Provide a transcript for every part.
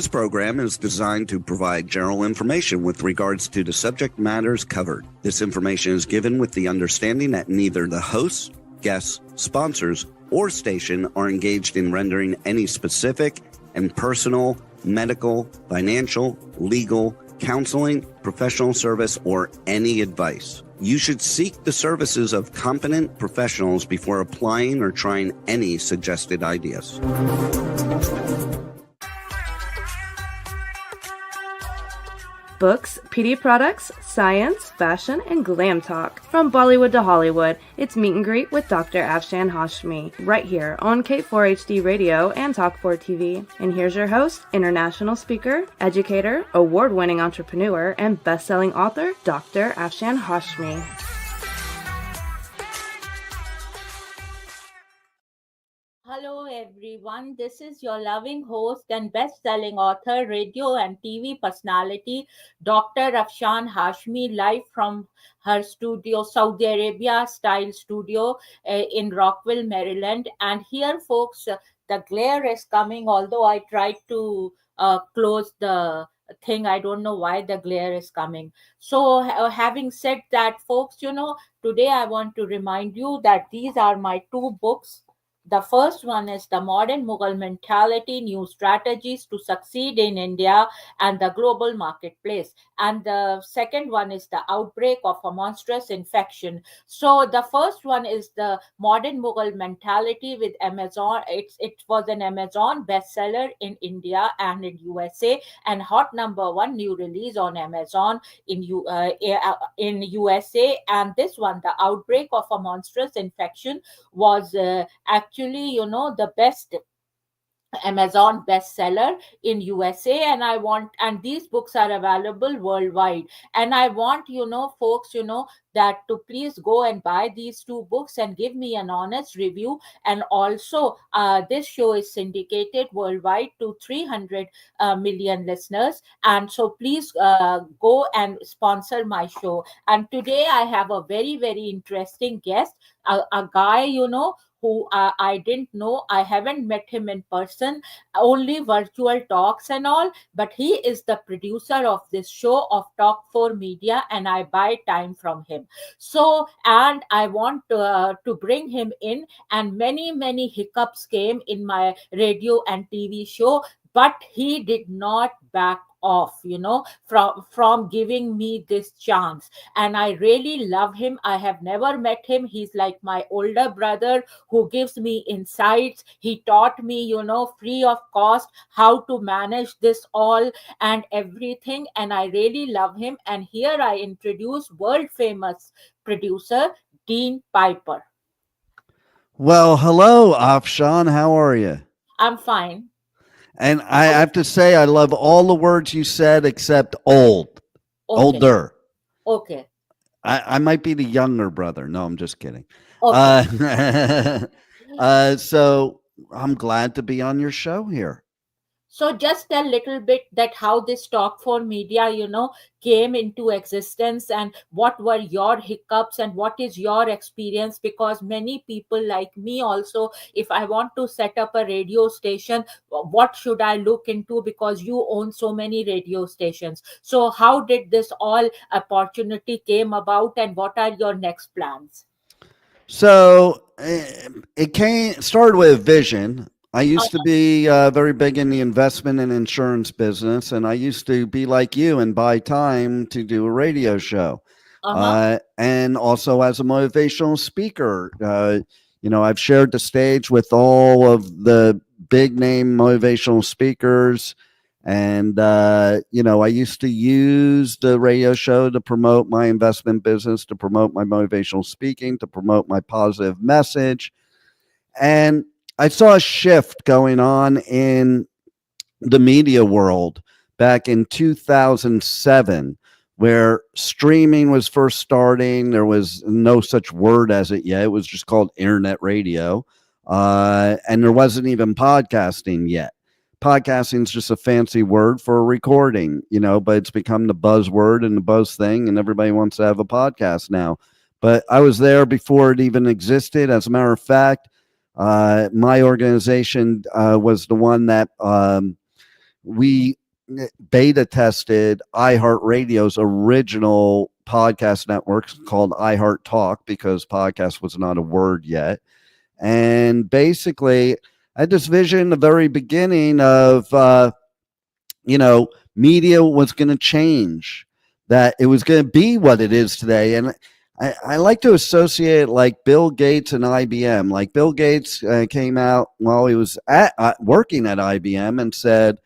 This program is designed to provide general information with regards to the subject matters covered. This information is given with the understanding that neither the hosts, guests, sponsors, or station are engaged in rendering any specific and personal, medical, financial, legal, counseling, professional service, or any advice. You should seek the services of competent professionals before applying or trying any suggested ideas. Books, PD products, science, fashion, and glam talk. From Bollywood to Hollywood, it's Meet and Greet with Dr. Afshan Hashmi, right here on K4HD Radio and Talk4 TV. And here's your host, international speaker, educator, award-winning entrepreneur, and best-selling author, Dr. Afshan Hashmi. Hello everyone, this is your loving host and best-selling author, radio and TV personality, Dr. Afshan Hashmi, live from her studio, Saudi Arabia style studio in Rockville, Maryland. And here folks, the glare is coming, although I tried to close the thing. I don't know why the glare is coming. So having said that, folks, today I want to remind you that these are my two books. The first one is The Modern Mughal Mentality, New Strategies to Succeed in India and the Global Marketplace. And the second one is The Outbreak of a Monstrous Infection. So the first one is The Modern Mughal Mentality with Amazon. It was an Amazon bestseller in India and in USA, and hot #1 new release on Amazon in USA. And this one, The Outbreak of a Monstrous Infection, was actually, the best Amazon bestseller in USA, and these books are available worldwide. And I want, folks, that to please go and buy these two books and give me an honest review. And also, this show is syndicated worldwide to 300 million listeners. And so please go and sponsor my show. And today I have a very, very interesting guest, a guy, who I didn't know. I haven't met him in person, only virtual talks and all, but he is the producer of this show of Talk4 Media, and I buy time from him. So, and I want to bring him in, and many hiccups came in my radio and TV show, but he did not back off, from giving me this chance. And I really love him. I have never met him. He's like my older brother who gives me insights. He taught me, free of cost, how to manage this all and everything. And I really love him. And here I introduce world famous producer Dean Piper. Well, hello, Afshan. How are you? I'm fine. And I have to say, I love all the words you said except old. Okay. Older. Okay. I might be the younger brother. No, I'm just kidding. Okay. So I'm glad to be on your show here. So just a little bit that how this Talk4 Media, came into existence, and what were your hiccups and what is your experience? Because many people like me also, if I want to set up a radio station, what should I look into? Because you own so many radio stations. So how did this all opportunity came about, and what are your next plans? So it started with a vision. I used to be very big in the investment and insurance business, and I used to be like you and buy time to do a radio show. And also as a motivational speaker, I've shared the stage with all of the big name motivational speakers. And, I used to use the radio show to promote my investment business, to promote my motivational speaking, to promote my positive message. And I saw a shift going on in the media world back in 2007, where streaming was first starting. There was no such word as it yet. It was just called internet radio. And there wasn't even podcasting yet. Podcasting is just a fancy word for a recording, but it's become the buzzword and the buzz thing, and everybody wants to have a podcast now. But I was there before it even existed. As a matter of fact, my organization was the one that we beta tested iHeartRadio's original podcast network called iHeart Talk, because podcast was not a word yet. And basically, I had this vision the very beginning of, media was going to change, that it was going to be what it is today. And I like to associate like Bill Gates and IBM. Like Bill Gates came out while he was working at IBM and said,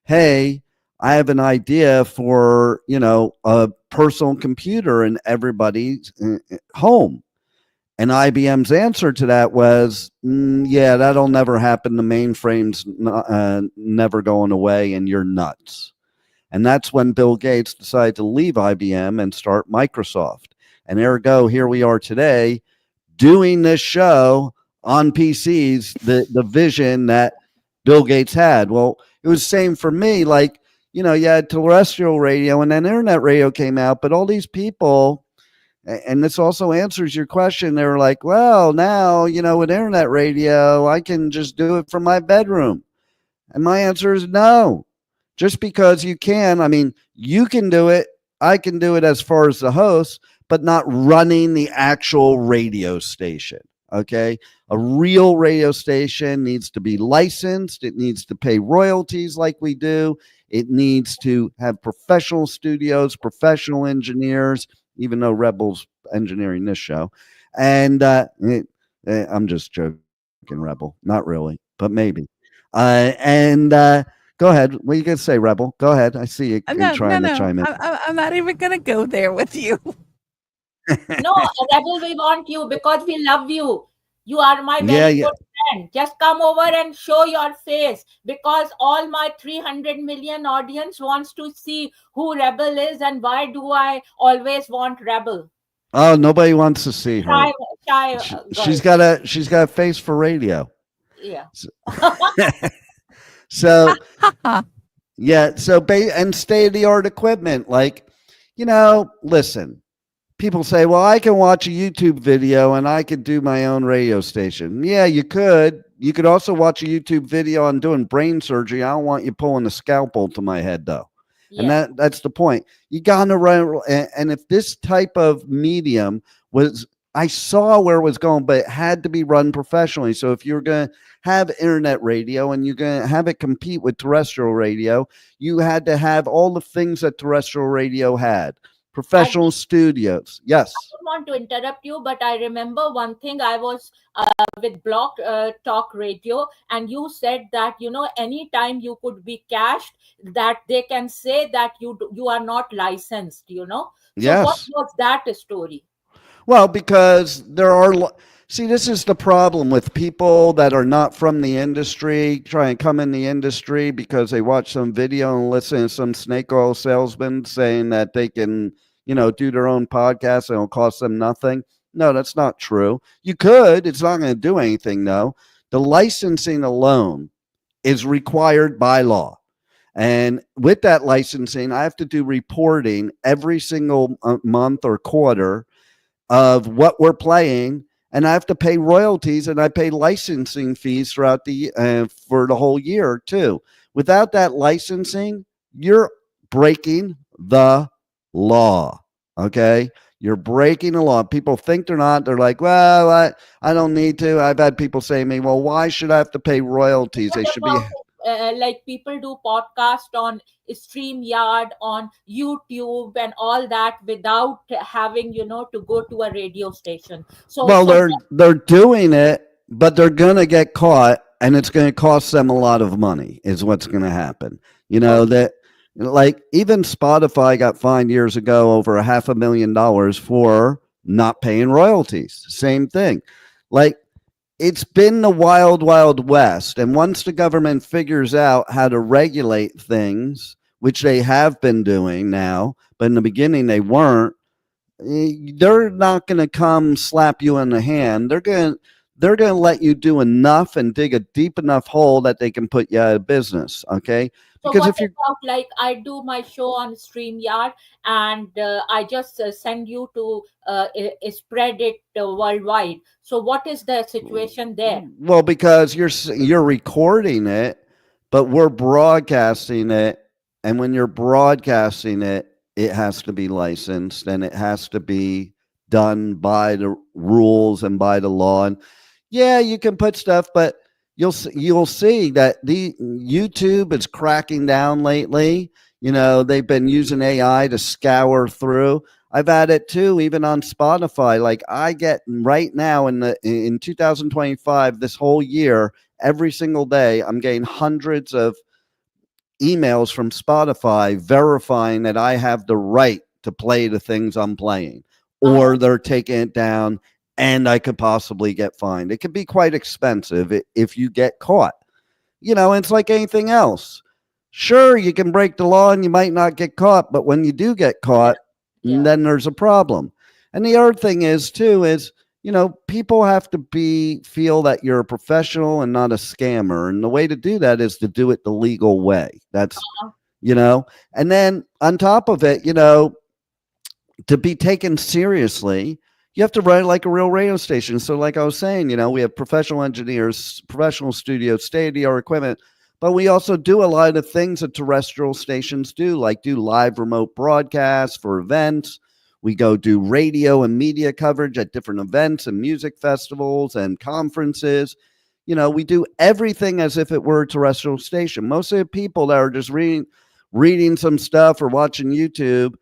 "Hey, I have an idea for, a personal computer in everybody's home." And IBM's answer to that was, "Yeah, that'll never happen. The mainframe's never going away, and you're nuts." And that's when Bill Gates decided to leave IBM and start Microsoft. And ergo, here we are today doing this show on PCs, the vision that Bill Gates had. Well, it was the same for me. Like, you had terrestrial radio and then internet radio came out, but all these people, and this also answers your question, they were like, well, now, with internet radio, I can just do it from my bedroom. And my answer is no. Just because you can, I mean, you can do it. I can do it as far as the host, but not running the actual radio station. Okay. A real radio station needs to be licensed. It needs to pay royalties like we do. It needs to have professional studios, professional engineers, even though Rebel's engineering this show. And I'm just joking, Rebel. Not really, but maybe. Go ahead. What are you going to say, Rebel? Go ahead. I see you trying to chime in. I'm not even going to go there with you. No, Rebel, we want you because we love you. You are my very good friend. Just come over and show your face, because all my 300 million audience wants to see who Rebel is and why do I always want Rebel. Oh, nobody wants to see her. She's got a face for radio. Yeah. So yeah, and state-of-the-art equipment. Like, listen, people say, well, I can watch a YouTube video and I could do my own radio station. Yeah, you could. You could also watch a YouTube video on doing brain surgery. I don't want you pulling a scalpel to my head, though. Yeah. And that's the point. You got to run. And if this type of medium I saw where it was going, but it had to be run professionally. So if you're going to have internet radio and you're going to have it compete with terrestrial radio, you had to have all the things that terrestrial radio had. Professional studios. Yes. I don't want to interrupt you, but I remember one thing. I was with Block Talk Radio, and you said that, anytime you could be cashed, that they can say that you are not licensed, So yes. What was that story? Well, because this is the problem with people that are not from the industry, try and come in the industry because they watch some video and listen to some snake oil salesman saying that they can, do their own podcast and it'll cost them nothing. No, that's not true. You could. It's not going to do anything, though. The licensing alone is required by law. And with that licensing, I have to do reporting every single month or quarter of what we're playing, and I have to pay royalties and I pay licensing fees throughout for the whole year too. Without that licensing, you're breaking the law. Okay. You're breaking the law. People think they're not. They're like, well, I don't need to. I've had people say to me, well, why should I have to pay royalties? They should be like people do podcast on StreamYard, on YouTube and all that without having, to go to a radio station. They're doing it, but they're going to get caught and it's going to cost them a lot of money is what's going to happen. That like even Spotify got fined years ago over $500,000 for not paying royalties. Same thing. Like, it's been the wild, wild west. And once the government figures out how to regulate things, which they have been doing now, but in the beginning they weren't, they're not going to come slap you in the hand. They're going to let you do enough and dig a deep enough hole that they can put you out of business. Okay. So because what about, like, I do my show on StreamYard and I just send you to spread it worldwide. So what is the situation there? Well, because you're recording it, but we're broadcasting it. And when you're broadcasting it, it has to be licensed and it has to be done by the rules and by the law. And yeah, you can put stuff, but you'll see that the YouTube is cracking down lately. They've been using AI to scour through. I've had it too, even on Spotify. Like I get right now in 2025, this whole year, every single day, I'm getting hundreds of emails from Spotify verifying that I have the right to play the things I'm playing, or they're taking it down and I could possibly get fined. It could be quite expensive if you get caught. It's like anything else. Sure, you can break the law and you might not get caught, but when you do get caught, then there's a problem. And the other thing is too is people have to feel that you're a professional and not a scammer. And the way to do that is to do it the legal way. That's, and then on top of it, to be taken seriously, you have to run like a real radio station. So like I was saying, we have professional engineers, professional studios, state-of-the-art equipment, but we also do a lot of things that terrestrial stations do, like do live remote broadcasts for events. We go do radio and media coverage at different events and music festivals and conferences. We do everything as if it were a terrestrial station. Most of the people that are just reading some stuff or watching YouTube,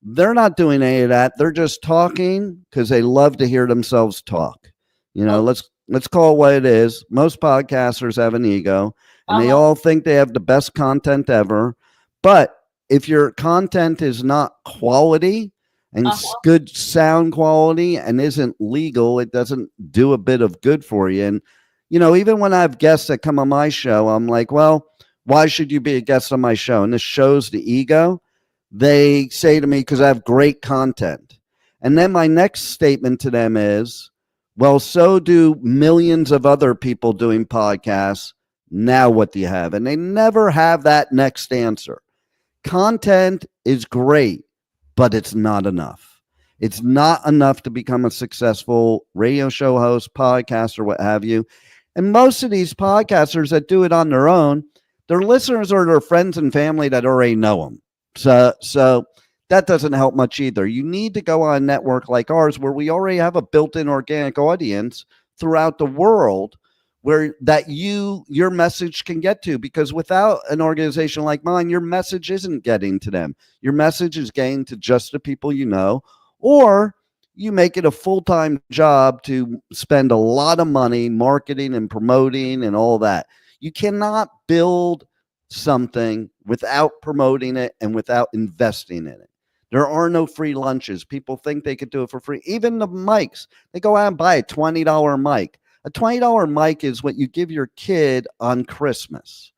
they're not doing any of that. They're just talking because they love to hear themselves talk. Let's call it what it is. Most podcasters have an ego, and they all think they have the best content ever. But if your content is not quality and good sound quality and isn't legal, it doesn't do a bit of good for you. And, even when I have guests that come on my show, I'm like, well, why should you be a guest on my show? And this shows the ego. They say to me, because I have great content. And then my next statement to them is, well, so do millions of other people doing podcasts. Now what do you have? And they never have that next answer. Content is great, but it's not enough. It's not enough to become a successful radio show host, podcaster, what have you. And most of these podcasters that do it on their own, their listeners are their friends and family that already know them. So that doesn't help much either. You need to go on a network like ours where we already have a built-in organic audience throughout the world where that your message can get to, because without an organization like mine, your message isn't getting to them. Your message is getting to just the people you know, or you make it a full-time job to spend a lot of money marketing and promoting and all that. You cannot build something without promoting it and without investing in it. There are no free lunches. People think they could do it for free. Even the mics, they go out and buy a $20 mic. A $20 mic is what you give your kid on Christmas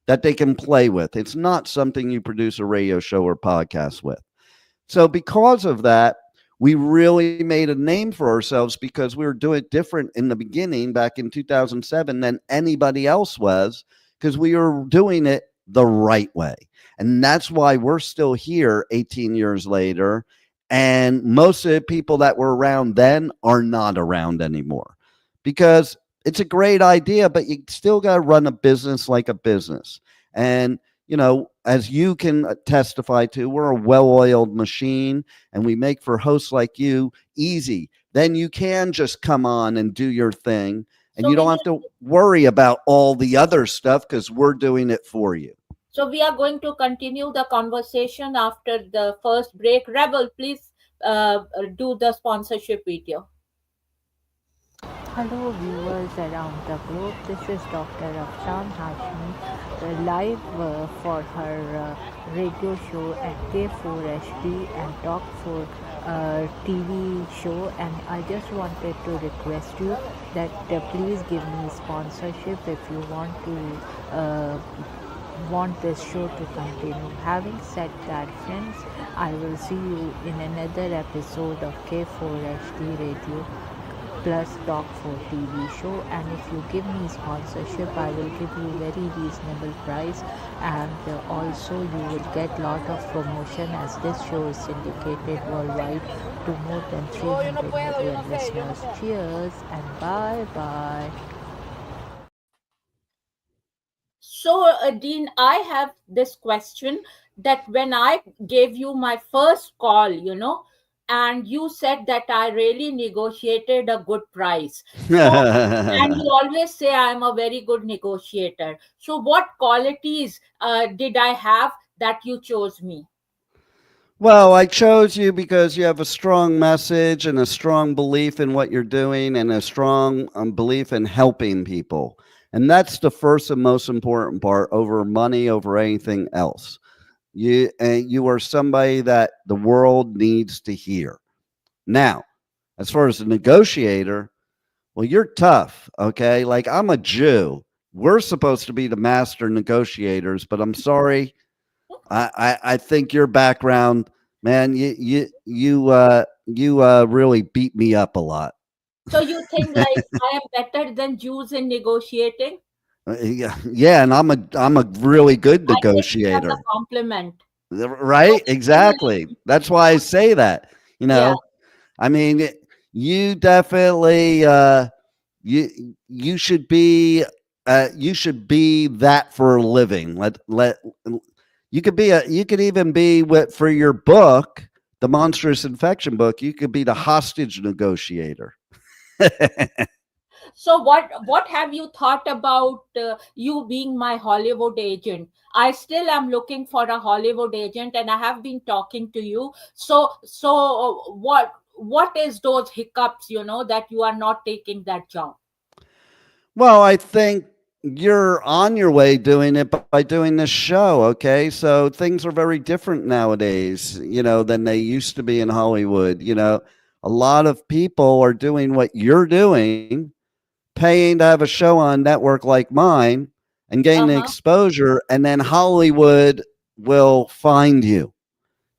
that they can play with. It's not something you produce a radio show or podcast with. So because of that, we really made a name for ourselves because we were doing it different in the beginning back in 2007 than anybody else was, because we were doing it the right way. And that's why we're still here 18 years later. And most of the people that were around then are not around anymore, because it's a great idea, but you still got to run a business like a business. And, as you can testify to, we're a well-oiled machine, and we make for hosts like you easy. Then you can just come on and do your thing. And you don't have to worry about all the other stuff because we're doing it for you. So we are going to continue the conversation after the first break. Rebel, please do the sponsorship video. Hello viewers around the globe, this is Dr.Afshan Hashmi, live for her radio show at K4HD and Talk 4 TV show, and I just wanted to request you that please give me sponsorship if you want this show to continue. Having said that, friends, I will see you in another episode of K4HD Radio plus Talk 4 TV show, and if you give me sponsorship, I will give you very reasonable price, and also you will get lot of promotion as this show is syndicated worldwide to more than 300 million listeners. Cheers and bye bye. So, Dean, I have this question that when I gave you my first call, and you said that I really negotiated a good price. So, and you always say I'm a very good negotiator. So, what qualities did I have that you chose me? Well, I chose you because you have a strong message and a strong belief in what you're doing and a strong belief in helping people. And that's the first and most important part over money, over anything else. You are somebody that the world needs to hear. Now, as far as a negotiator, well, you're tough, okay? Like I'm a Jew. We're supposed to be the master negotiators, but I'm sorry, I think your background, man, you really beat me up a lot. So, you think like I am better than Jews in negotiating? Yeah, and I'm a really good I take it as a negotiator, compliment. right? Exactly. That's why I say that. You Yeah. know, I mean, you definitely you should be that for a living. Let you could even be what for your book, the monstrous infection book. You could be the hostage negotiator. So what have you thought about you being my Hollywood agent? I still am looking for a Hollywood agent, and I have been talking to you. So what is those hiccups? That you are not taking that job. Well, I think you're on your way doing it by doing this show. Okay. So things are very different nowadays, than they used to be in Hollywood. A lot of people are doing what you're doing, paying to have a show on network like mine and getting Uh the huh. exposure. And then Hollywood will find you.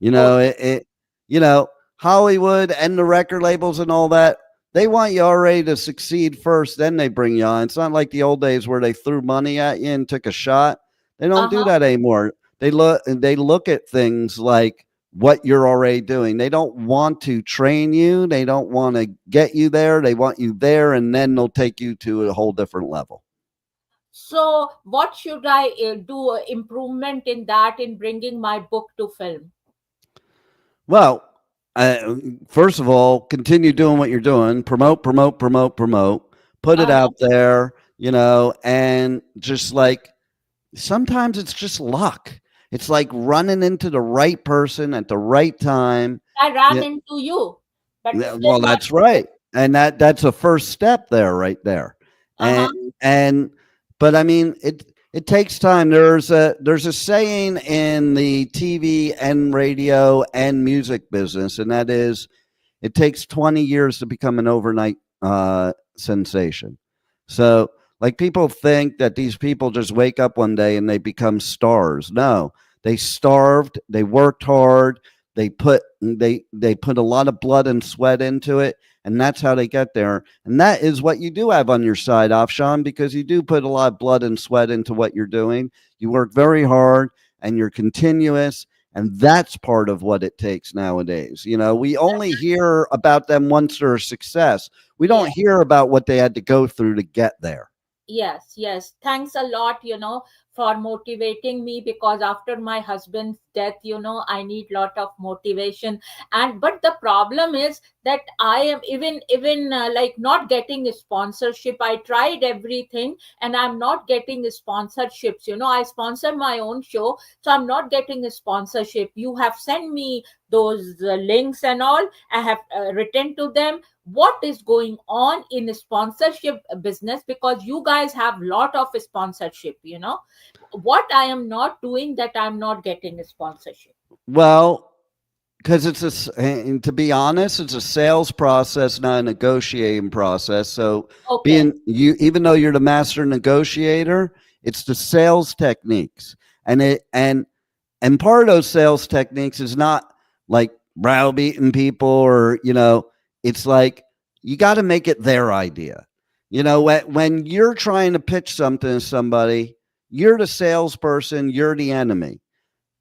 You know, Okay. it you know, Hollywood and the record labels and all that, they want you already to succeed first, then they bring you on. It's not like the old days where they threw money at you and took a shot. They don't Uh do huh. that anymore. They look at things like what you're already doing. They don't want to train you. They don't want to get you there. They want you there and then they'll take you to a whole different level. So what should I do improvement in that in bringing my book to film? Well, uh, first of all, continue doing what you're doing. Promote, promote, promote, promote. Put it Uh huh. out there, and just like sometimes it's just luck. It's like running into the right person at the right time. I ran Yeah, into you, but yeah, still well, not that's today. right, and that's a first step there, right there. Uh And huh. and but I mean, it takes time. There's a saying in the TV and radio and music business, and that is it takes 20 years to become an overnight sensation. So, like, people think that these people just wake up one day and they become stars. No, they starved, they worked hard, they put a lot of blood and sweat into it, and that's how they get there. And that is what you do have on your side, Afshan, because you do put a lot of blood and sweat into what you're doing. You work very hard and you're continuous, and that's part of what it takes nowadays. We only hear about them once they're a success. We Yeah. don't hear about what they had to go through to get there. Yes, yes. Thanks a lot, for motivating me, because after my husband's death, I need lot of motivation. And but the problem is that I am even like not getting a sponsorship. I tried everything and I'm not getting sponsorships. I sponsor my own show, so I'm not getting a sponsorship. You have sent me those links and all. I have written to them what is going on in the sponsorship business, because you guys have lot of sponsorship. What I am not doing, that I'm not getting a sponsorship. Well, because and to be honest, it's a sales process, not a negotiating process. So, Okay. being you, even though you're the master negotiator, it's the sales techniques, and part of those sales techniques is not like browbeating people or it's like you got to make it their idea. When you're trying to pitch something to somebody, you're the salesperson, you're the enemy,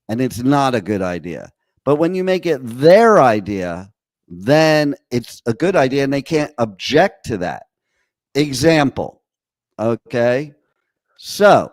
and it's not a good idea. But when you make it their idea, then it's a good idea and they can't object to that. Example, okay? So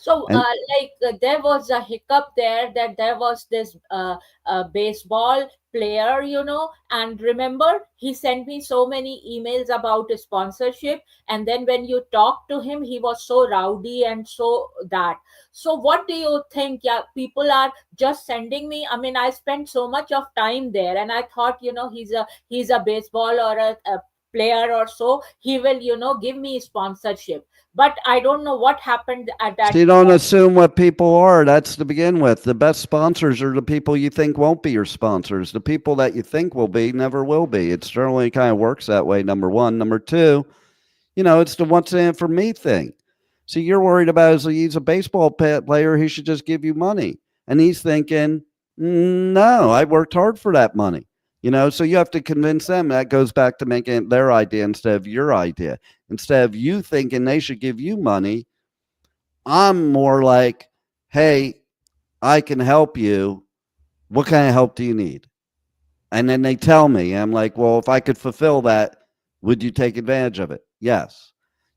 So, And there was a hiccup there, that there was this baseball player, and remember, he sent me so many emails about sponsorship, and then when you talk to him, he was so rowdy and so that. So, what do you think? Yeah, people are just sending me. I mean, I spent so much of time there, and I thought, he's a baseball or a player or so. He will, give me sponsorship, but I don't know what happened at so that. you don't assume what people are. That's to begin with. The best sponsors are the people you think won't be your sponsors. The people that you think will be never will be. It certainly kind of works that way, number one. Number two, it's the what's in it for me thing. See, you're worried about is he's a baseball player, he should just give you money. And he's thinking, no, I worked hard for that money. So you have to convince them. That goes back to making it their idea instead of your idea. Instead of you thinking they should give you money, I'm more like, hey, I can help you. What kind of help do you need? And then they tell me, I'm like, well, if I could fulfill that, would you take advantage of it? Yes.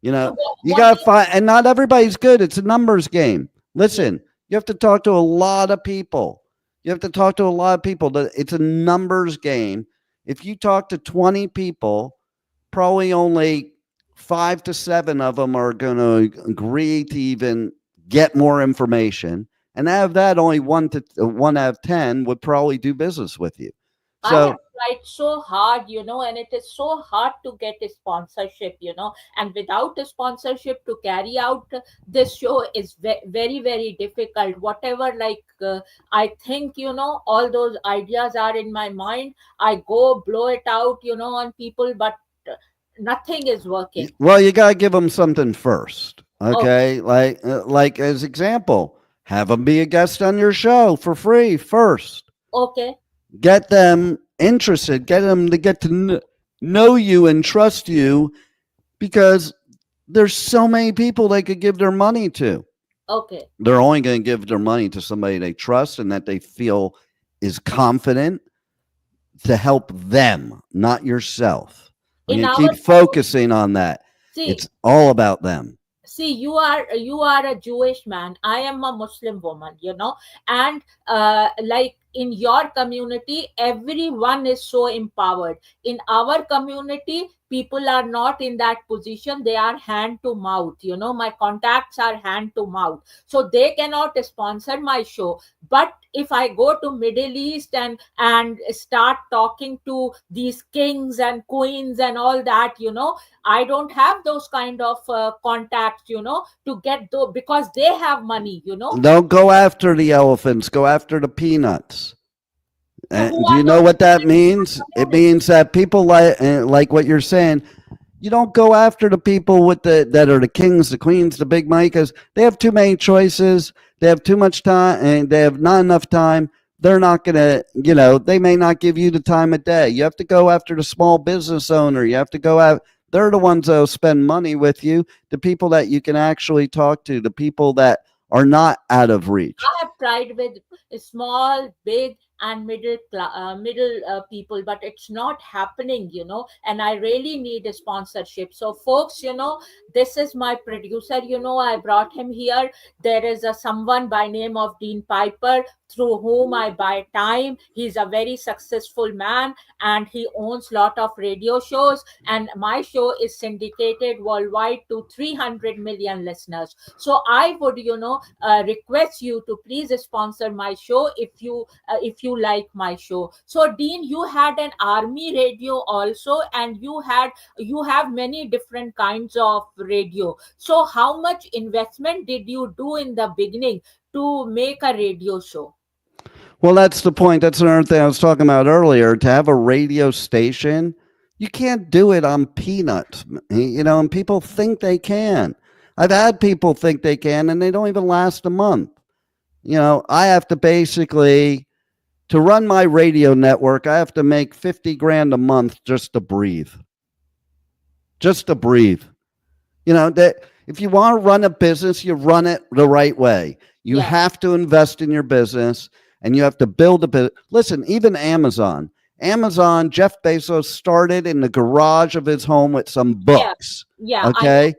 So You got to find, and not everybody's good. It's a numbers game. Listen, you have to talk to a lot of people. It's a numbers game. If you talk to 20 people, probably only 5 to 7 of them are going to agree to even get more information. And out of that, only 1 out of 10 would probably do business with you. I have So tried so hard, and it is so hard to get a sponsorship, and without a sponsorship to carry out this show is very, very difficult. Whatever, I think, all those ideas are in my mind. I go blow it out, on people, but nothing is working. well, you got to give them something first. Okay, Okay. Like as example, have them be a guest on your show for free first. okay, Get them interested, get them to get to know you and trust you, because there's so many people they could give their money to. okay. They're only going to give their money to somebody they trust and that they feel is confident to help them, not yourself. I'm In going to our keep focusing on that. see, It's all about them. you are a Jewish man. I am a Muslim woman, and like in your community, everyone is so empowered. In our community, people are not in that position. They are hand to mouth. My contacts are hand to mouth, so they cannot sponsor my show. But if I go to Middle East and start talking to these kings and queens and all that, I don't have those kind of contacts, to get those, because they have money. Don't go after the elephants, go after the peanuts. So who Do are you know those what that people in means? the It community? means that people like what you're saying. You don't go after the people that are the kings, the queens, the big money, because they have too many choices. They have too much time, and they have not enough time. They're not gonna, they may not give you the time of day. You have to go after the small business owner. You have to go out. They're the ones that'll spend money with you. The people that you can actually talk to. The people that are not out of reach. I have tried with small, big, and middle people, but it's not happening, And I really need a sponsorship. So, folks, this is my producer. I brought him here. There is someone by name of Dean Piper, through whom I buy time. He's a very successful man, and he owns lot of radio shows. And my show is syndicated worldwide to 300 million listeners. So I would, request you to please sponsor my show if you like my show. So, Dean, you had an army radio also, and you have many different kinds of radio. So how much investment did you do in the beginning to make a radio show? Well, that's the point. That's another thing I was talking about earlier. To have a radio station, you can't do it on peanuts, and people think they can. I've had people think they can, and they don't even last a month. I have to basically, to run my radio network, I have to make 50 grand a month just to breathe. Just to breathe. That if you want to run a business, you run it the right way. You Yeah, have to invest in your business and you have to build a business. Listen, even Amazon, Jeff Bezos started in the garage of his home with some yeah, books. yeah. I know. Okay.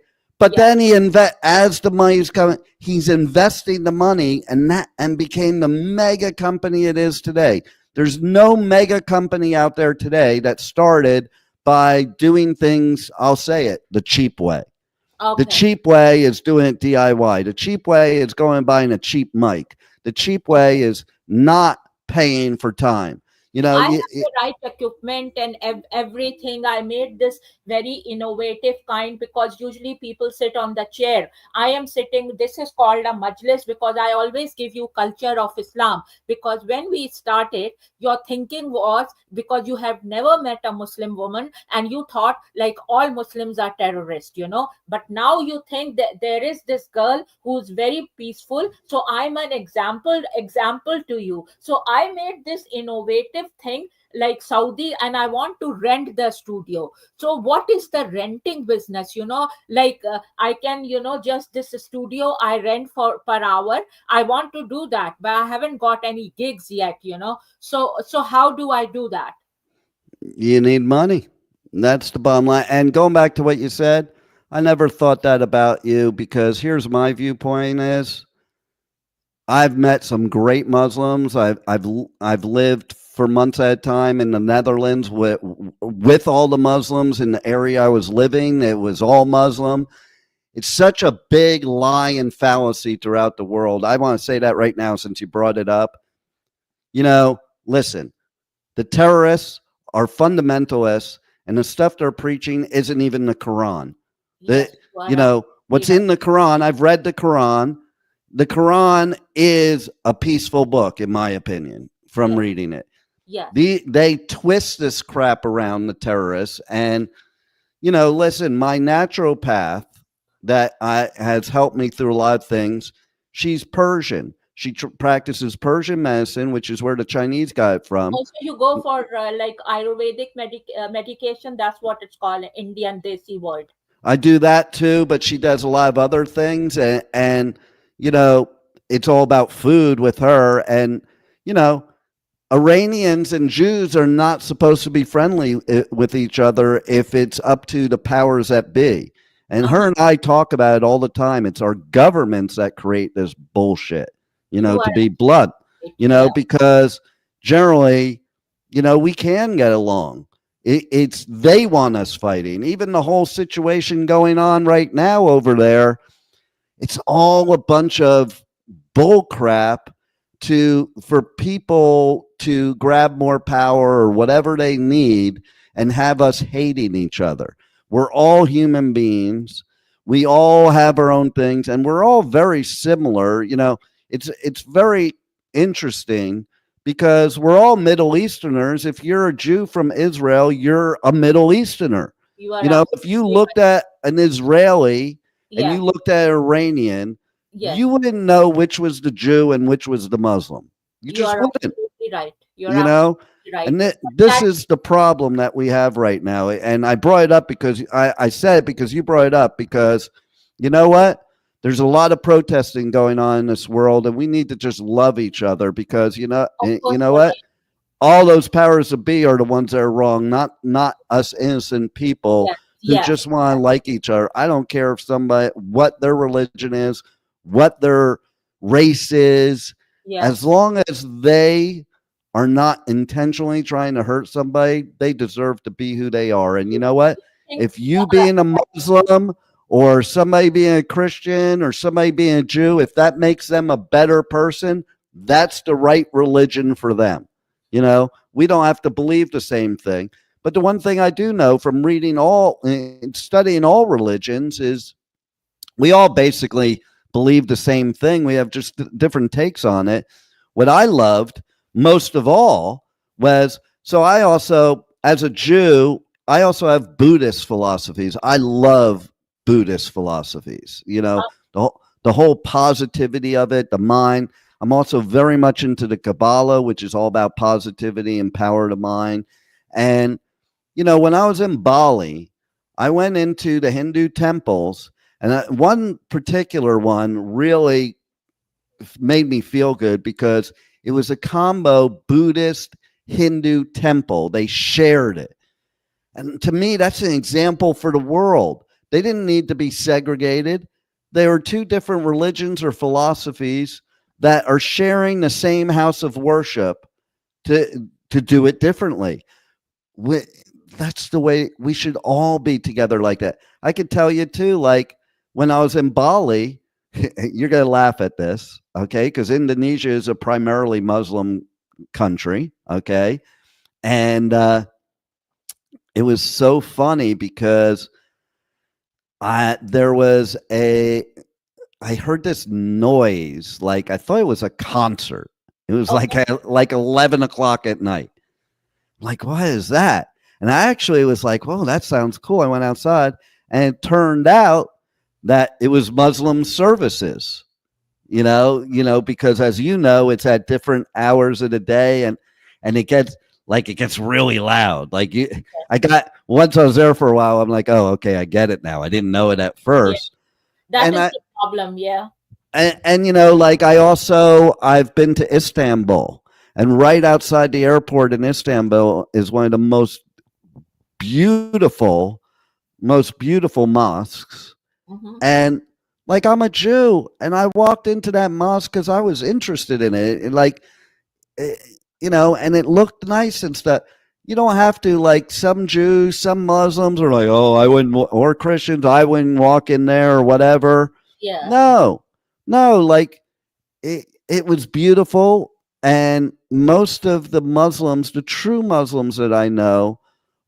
But Yeah. then as the money's coming, he's investing the money and became the mega company it is today. There's no mega company out there today that started by doing things, I'll say it, the cheap way. The Okay. cheap way is doing it DIY. The cheap way is going and buying a cheap mic. The cheap way is not paying for time. You know, I have the right equipment and everything. I made this very innovative kind, because usually people sit on the chair. I am sitting, this is called a majlis, because I always give you culture of Islam. Because when we started, your thinking was, because you have never met a Muslim woman and you thought like all Muslims are terrorists, but now you think that there is this girl who's very peaceful. So I'm an example to you. So I made this innovative thing like Saudi, and I want to rent the studio. So what is the renting business? Like I can, just this studio I rent for per hour. I want to do that, but I haven't got any gigs yet. So how do I do that? you need money. That's the bottom line. And going back to what you said, I never thought that about you, because here's my viewpoint is I've met some great Muslims. I've lived for months at a time in the Netherlands with all the Muslims in the area I was living. It was all Muslim. It's such a big lie and fallacy throughout the world. I want to say that right now since you brought it up. Listen, the terrorists are fundamentalists, and the stuff they're preaching isn't even the Quran. Yes, What's in the Quran, I've read the Quran. The Quran is a peaceful book, in my opinion, from reading it. Yes. They twist this crap around, the terrorists. And, listen, my naturopath that has helped me through a lot of things, she's Persian. She practices Persian medicine, which is where the Chinese got it from. Also, you go for like Ayurvedic medication. That's what it's called, Indian Desi word. I do that too, but she does a lot of other things. And it's all about food with her. And, Iranians and Jews are not supposed to be friendly with each other if it's up to the powers that be. And her and I talk about it all the time. It's our governments that create this bullshit, to be blunt, because generally, we can get along. It's they want us fighting. Even the whole situation going on right now over there, it's all a bunch of bull crap for people to grab more power or whatever they need and have us hating each other. We're all human beings. We all have our own things, and we're all very similar. It's very interesting because we're all Middle Easterners. If you're a Jew from Israel, you're a Middle Easterner. If you looked at an Israeli and you looked at an Iranian, you wouldn't know which was the Jew and which was the Muslim. You just wouldn't. Absolutely right. Right. And this is the problem that we have right now. And I brought it up because I said it because you brought it up, because you know what? There's a lot of protesting going on in this world, and we need to just love each other, because you know what? All those powers that be are the ones that are wrong, not us innocent people who just want to like each other. I don't care if what their religion is, what their race is, as long as they are not intentionally trying to hurt somebody, they deserve to be who they are. And you know what? If you being a Muslim or somebody being a Christian or somebody being a Jew, if that makes them a better person, that's the right religion for them. We don't have to believe the same thing. But the one thing I do know from studying all religions is we all basically believe the same thing. We have just different takes on it. What I loved most of all was, so I also, as a Jew, I also have Buddhist philosophies. I love Buddhist philosophies, the whole positivity of it, the mind. I'm also very much into the Kabbalah, which is all about positivity and power of the mind. And, when I was in Bali, I went into the Hindu temples, and one particular one really made me feel good because it was a combo Buddhist Hindu temple. They shared it. And to me, that's an example for the world. They didn't need to be segregated. They were two different religions or philosophies that are sharing the same house of worship to do it differently. we, that's the way we should all be together like that. I could tell you too, like when I was in Bali, you're going to laugh at this, okay? Because Indonesia is a primarily Muslim country, okay? And it was so funny because there was I heard this noise, like I thought it was a concert. It was like 11 o'clock at night. Like, what is that? And I actually was like, whoa, that sounds cool. I went outside and it turned out that it was Muslim services, because as you know, it's at different hours of the day and it gets really loud. Once I was there for a while, I'm like, oh, okay, I get it now. I didn't know it at first. Yeah. That is the problem. Yeah. And I've been to Istanbul. And right outside the airport in Istanbul is one of the most beautiful mosques. Mm-hmm. And like, I'm a Jew, and I walked into that mosque because I was interested in it. And and it looked nice and stuff. You don't have to, like some Jews, some Muslims are like, oh, I wouldn't, or Christians, I wouldn't walk in there or whatever. Yeah. No, like it was beautiful. And most of the Muslims, the true Muslims that I know,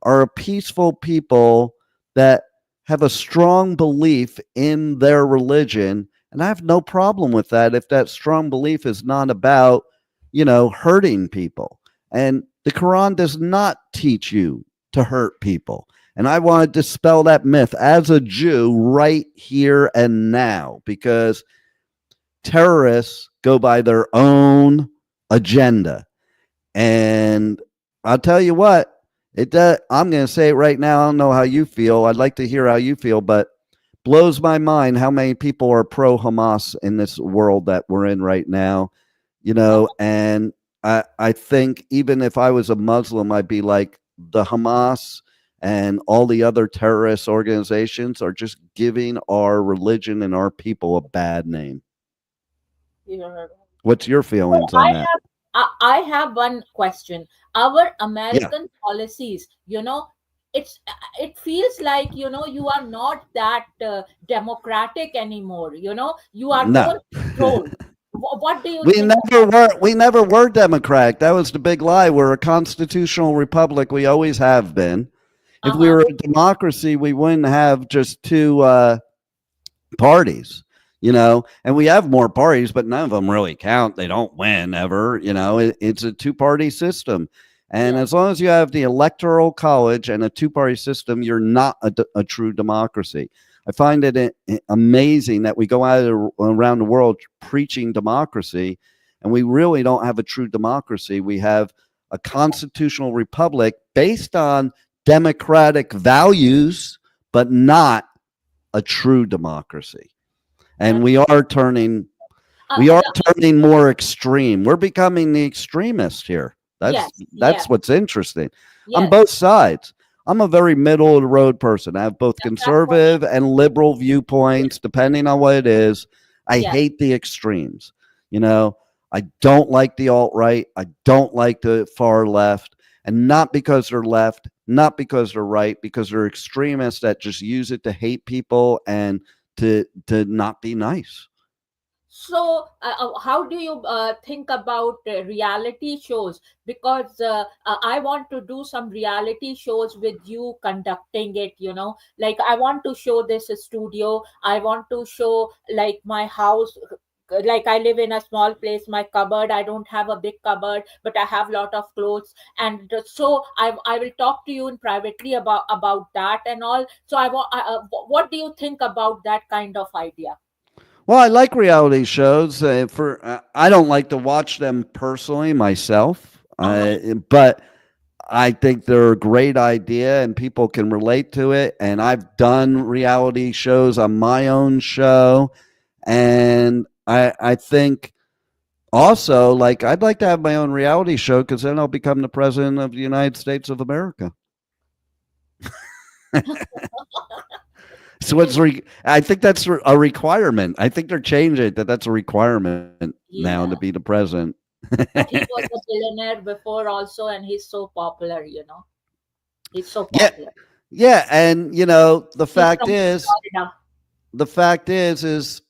are a peaceful people that have a strong belief in their religion. And I have no problem with that if that strong belief is not about, hurting people. And the Quran does not teach you to hurt people. And I want to dispel that myth as a Jew right here and now, because terrorists go by their own agenda. And I'll tell you what, I'm going to say it right now. I don't know how you feel. I'd like to hear how you feel, but blows my mind how many people are pro Hamas in this world that we're in right now, and I think even if I was a Muslim, I'd be like, the Hamas and all the other terrorist organizations are just giving our religion and our people a bad name. Yeah. What's your feelings on that? I have one question. Our American policies, it feels like, you are not that democratic anymore. You are more controlled. What do you think? We never were democratic. That was the big lie. We're a constitutional republic. We always have been. If we were a democracy, we wouldn't have just two parties. And we have more parties, but none of them really count. They don't win ever. It's a two-party system. And as long as you have the electoral college and a two-party system, you're not a true democracy. I find it amazing that we go out around the world preaching democracy, and we really don't have a true democracy. We have a constitutional republic based on democratic values, but not a true democracy. And we are turning more extreme. We're becoming the extremists here. That's what's interesting on both sides. I'm a very middle of the road person. I have both conservative and liberal viewpoints, depending on what it is. I hate the extremes. I don't like the alt-right. I don't like the far left. And not because they're left, not because they're right, because they're extremists that just use it to hate people and to not be nice. So, how do you think about reality shows? Because I want to do some reality shows with you conducting it, like I want to show this studio. I want to show like my house. Like I live in a small place, my cupboard, I don't have a big cupboard, but I have a lot of clothes. And so I will talk to you in privately about that and all. So what do you think about that kind of idea? Well, I like reality shows. I don't like to watch them personally myself, but I think they're a great idea and people can relate to it. And I've done reality shows on my own show, and I think also, like, I'd like to have my own reality show because then I'll become the president of the United States of America. I think that's a requirement. I think they're changing it, that that's a requirement now to Yeah. be the president. But he was a billionaire before also, and he's so popular, He's so Yeah, popular. yeah, and the He's fact from is, Florida. is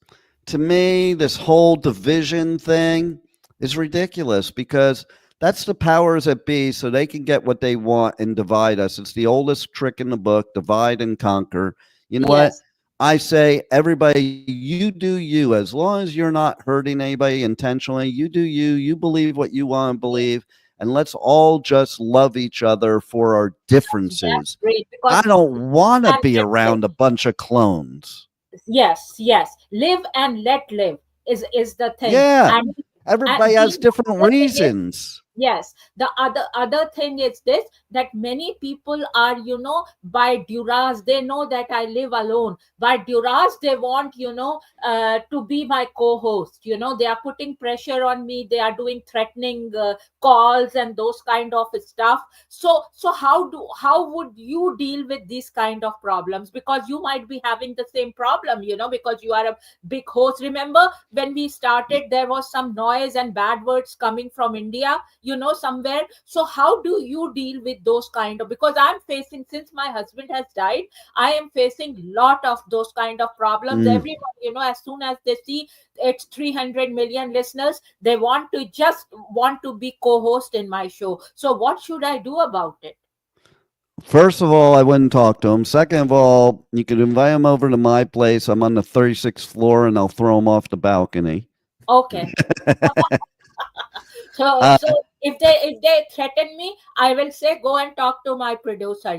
to me this whole division thing is ridiculous because that's the powers that be, so they can get what they want and divide us. It's the oldest trick in the book: divide and conquer. You know what? Yes, I say, everybody, you do you. As long as you're not hurting anybody intentionally, you do you. You believe what you want to yes. believe, and let's all just love each other for our That's differences. great I because don't want to and be let live. around a bunch of clones. Yes, yes. Live and let live is the thing. Yeah, And everybody has the different other thing is, reasons. yes, the other thing is this, that many people are, by duress, they know that I live alone. By duress, they want, to be my co-host. They are putting pressure on me. They are doing threatening calls and those kind of stuff. So how would you deal with these kind of problems? Because you might be having the same problem, because you are a big host. Remember when we started, there was some noise and bad words coming from India, somewhere. So how do you deal with those kind of, because I'm facing, since my husband has died, I am facing lot of those kind of problems. Mm. Everyone, as soon as they see it's 300 million listeners, they want to be co-host in my show. So what should I do about it? First of all, I wouldn't talk to him. Second of all, you could invite him over to my place. I'm on the 36th floor, and I'll throw him off the balcony. Okay. So uh, so if they threaten me, I will say, go and talk to my producer.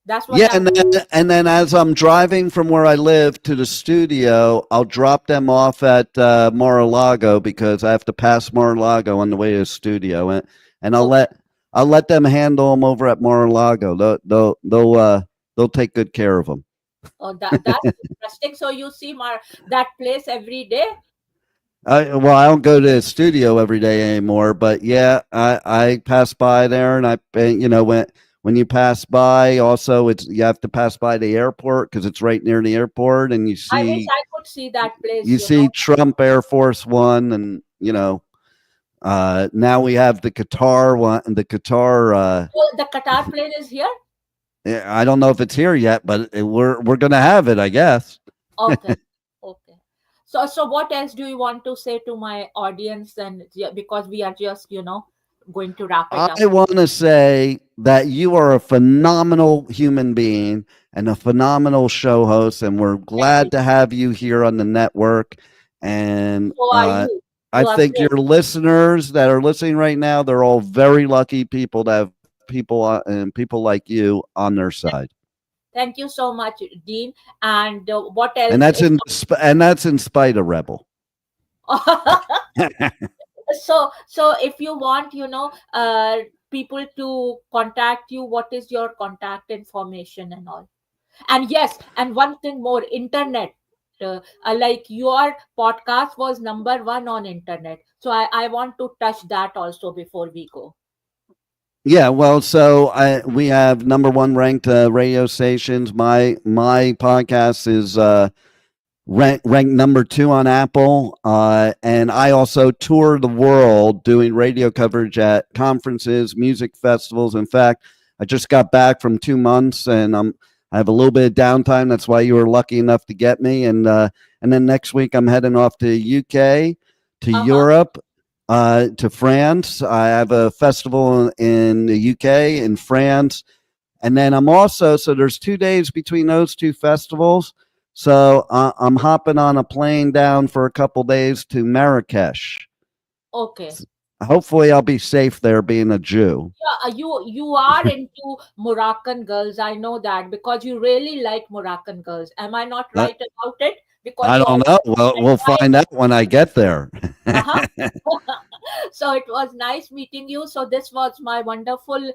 That's what yeah, I'm doing. and then as I'm driving from where I live to the studio, I'll drop them off at Mar-a-Lago because I have to pass Mar-a-Lago on the way to the studio, and Okay. I'll let them handle them over at Mar-a-Lago. They'll take good care of them. Oh, that's interesting. So you see that place every day? I don't go to the studio every day anymore, but yeah, I pass by there, and when you pass by, also it's you have to pass by the airport because it's right near the airport, and I wish I could see that place. you see Trump Air Force One, and now we have the Qatar one, and the Qatar. Oh, the Qatar plane is here. I don't know if it's here yet, but we're gonna have it, I guess. Okay. Okay. So what else do you want to say to my audience? And yeah, because we are just, going to wrap it up. I want to say that you are a phenomenal human being and a phenomenal show host, and we're Thank you. glad to have you here on the network. And So are you. I You are think great. your listeners that are listening right now, they're all very lucky people to have people and people like you on their side. Thank you so much, Dean. And what And else that's is in spite of Rebel. so if you want, people to contact you, what is your contact information and all? And yes, and one thing more, internet. Like your podcast was number one on internet, so I want to touch that also before we go. Yeah, well, so we have number one ranked radio stations. My podcast is ranked number two on Apple, and I also tour the world doing radio coverage at conferences, music festivals. In fact, I just got back from 2 months, and I have a little bit of downtime. That's why you were lucky enough to get me, and then next week I'm heading off to UK, to Uh-huh. Europe, to France. I have a festival in the UK, in France, and then I'm also, so there's 2 days between those two festivals. So I'm hopping on a plane down for a couple days to Marrakesh. Okay. Hopefully, I'll be safe there, being a Jew. Yeah, you are into Moroccan girls. I know that because you really like Moroccan girls. Am I not Uh, right about it? Because I you don't know. always Well, we'll admire. find out when I get there. Uh-huh. So it was nice meeting you. So this was my wonderful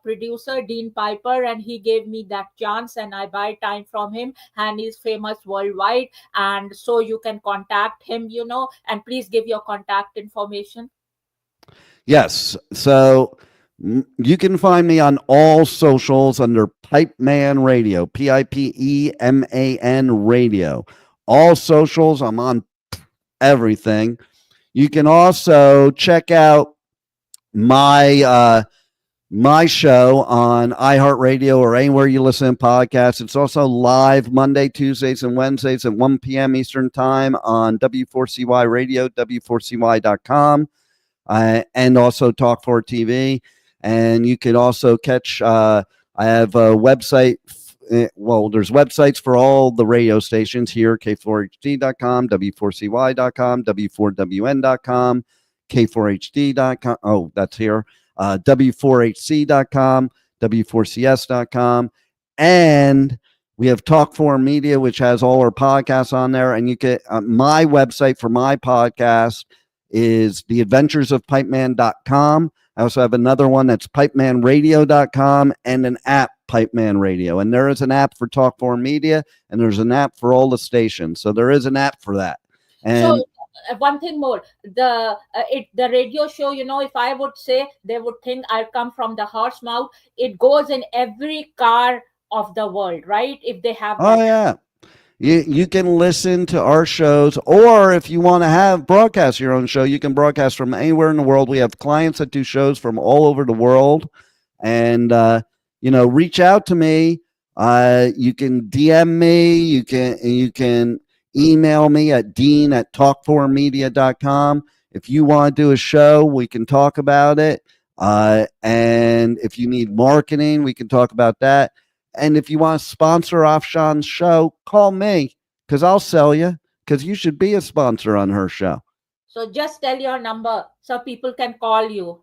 producer, Dean Piper, and he gave me that chance, and I buy time from him, and he's famous worldwide. And so you can contact him, and please give your contact information. Yes. So You can find me on all socials under Pipe Man Radio, PIPEMAN Radio. All socials, I'm on everything. You can also check out my show on iHeartRadio or anywhere you listen to podcasts. It's also live Monday, Tuesdays, and Wednesdays at 1 p.m. Eastern Time on W4CY Radio, W4CY.com, and also Talk 4 TV. And you can also catch, I have a website. Well, there's websites for all the radio stations here, K4HD.com, W4CY.com, W4WN.com, K4HD.com. Oh, that's here. W4HC.com, W4CS.com. And we have Talk 4 Media, which has all our podcasts on there. And you get my website for my podcast is theadventuresofpipeman.com. I also have another one that's pipemanradio.com and an app, Pipeman Radio. And there is an app for Talk 4 Media, and there's an app for all the stations. So there is an app for that. And so one thing more, the radio show, if I would say, they would think I come from the horse mouth. It goes in every car of the world, right? If they have that. Oh, yeah. You can listen to our shows, or if you want to broadcast your own show, you can broadcast from anywhere in the world. We have clients that do shows from all over the world, and reach out to me. You can DM me. You can email me at dean@talk4media.com. If you want to do a show, we can talk about it. And if you need marketing, we can talk about that. And if you want to sponsor Afshan's show, call me, because I'll sell you, because you should be a sponsor on her show. So just tell your number so people can call you.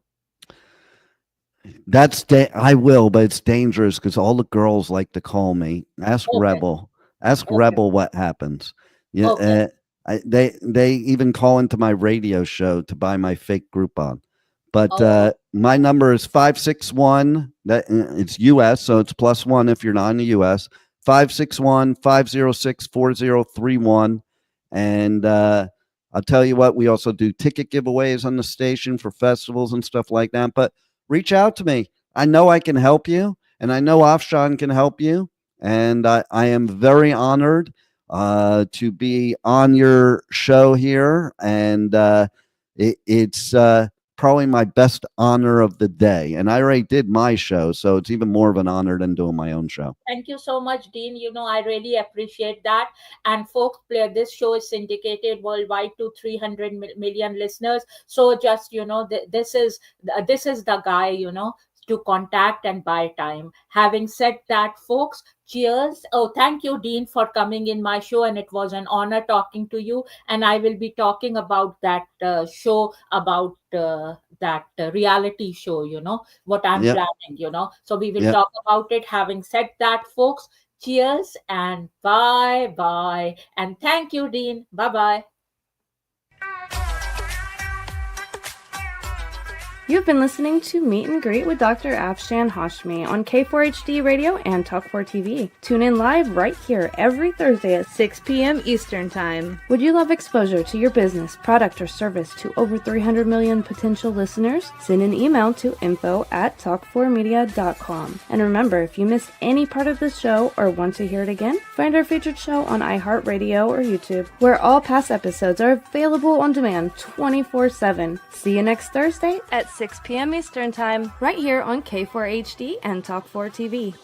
I will, but it's dangerous because all the girls like to call me. Ask Rebel. Ask Rebel what happens. Yeah, Okay. They even call into my radio show to buy my fake Groupon. But my number is 561. It's US, so it's +1 if you're not in the US. 561-506-4031. And I'll tell you what, we also do ticket giveaways on the station for festivals and stuff like that. But reach out to me. I know I can help you, and I know Afshan can help you. And I am very honored to be on your show here. And it's probably my best honor of the day. And I already did my show, so it's even more of an honor than doing my own show. Thank you so much, Dean. I really appreciate that. And folks, this show is syndicated worldwide to 300 million listeners. So just, this is the guy, to contact and buy time. Having said that, folks, cheers. Oh, thank you, Dean, for coming in my show. And it was an honor talking to you. And I will be talking about that show, about that reality show, what I'm planning, So we will talk about it. Having said that, folks, cheers and bye-bye. And thank you, Dean. Bye-bye. You've been listening to Meet and Greet with Dr. Afshan Hashmi on K4HD Radio and Talk 4 TV. Tune in live right here every Thursday at 6 p.m. Eastern Time. Would you love exposure to your business, product, or service to over 300 million potential listeners? Send an email to info@talk4media.com. And remember, if you missed any part of the show or want to hear it again, find our featured show on iHeartRadio or YouTube, where all past episodes are available on demand 24/7. See you next Thursday at 6 p.m. Eastern Time, right here on K4HD and Talk 4 TV.